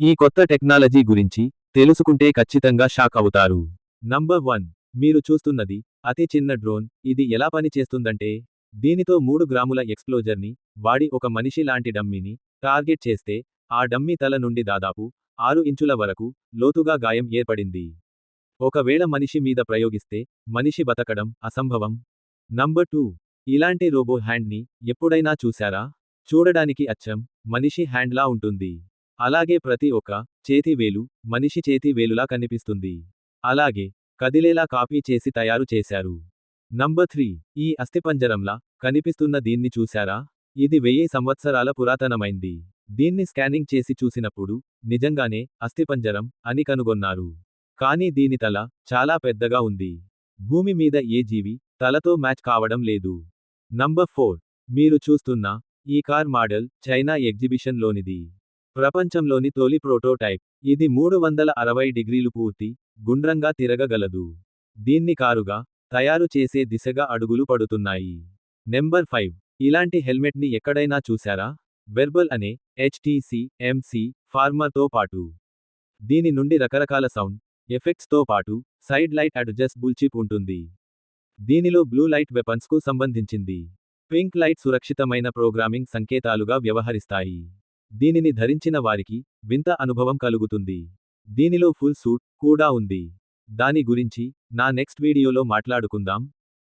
ఈ కొత్త టెక్నాలజీ గురించి తెలుసుకుంటే ఖచ్చితంగా షాక్ అవుతారు. నంబర్ 1. మీరు చూస్తున్నది అతి చిన్న డ్రోన్. ఇది ఎలా పని చేస్తుందంటే, దీనితో 3 గ్రాముల ఎక్స్ప్లోజర్ని వాడి ఒక మనిషి లాంటి డమ్మీని టార్గెట్ చేస్తే, ఆ డమ్మీ తల నుండి దాదాపు 6 ఇంచుల వరకు లోతుగా గాయం ఏర్పడింది. ఒకవేళ మనిషి మీద ప్రయోగిస్తే మనిషి బతకడం అసంభవం. నంబర్ 2. ఇలాంటి రోబో హ్యాండ్ని ఎప్పుడైనా చూశారా? చూడడానికి అచ్చం మనిషి హ్యాండ్లా ఉంటుంది. అలాగే ప్రతి ఒక్క చేతి వేలు మనిషి చేతి వేలులా కనిపిస్తుంది. అలాగే కదిలేలా కాపీ చేసి తయారు చేశారు. నంబర్ 3. ఈ అస్థిపంజరంలా కనిపిస్తున్న దీన్ని చూశారా? ఇది 1000 సంవత్సరాల పురాతనమైంది. దీన్ని స్కానింగ్ చేసి చూసినప్పుడు నిజంగానే అస్థిపంజరం అని కనుగొన్నారు. కానీ దీని తల చాలా పెద్దగా ఉంది. భూమి మీద ఏ జీవి తలతో మ్యాచ్ కావడం లేదు. నంబర్ 4. మీరు చూస్తున్న ఈ కార్ మోడల్ చైనా ఎగ్జిబిషన్లోనిది. ప్రపంచంలోని తొలి ప్రోటోటైప్. ఇది 360 డిగ్రీలు పూర్తి గుండ్రంగా తిరగగలదు. దీన్ని కారుగా తయారు చేసే దిశగా అడుగులు పడుతున్నాయి. నెంబర్ 5. ఇలాంటి హెల్మెట్ని ఎక్కడైనా చూశారా? వెర్బల్ అనే HTC MC ఫార్మర్తో పాటు దీని నుండి రకరకాల సౌండ్ ఎఫెక్ట్స్తో పాటు సైడ్ లైట్ అడ్జస్టబుల్ చిప్ ఉంటుంది. దీనిలో బ్లూ లైట్ వెపన్స్కు సంబంధించింది. పింక్ లైట్ సురక్షితమైన ప్రోగ్రామింగ్ సంకేతాలుగా వ్యవహరిస్తాయి. దీనిని ధరించిన వారికి వింత అనుభవం కలుగుతుంది. దీనిలో ఫుల్ సూట్ కూడా ఉంది. దాని గురించి నా నెక్స్ట్ వీడియోలో మాట్లాడుకుందాం.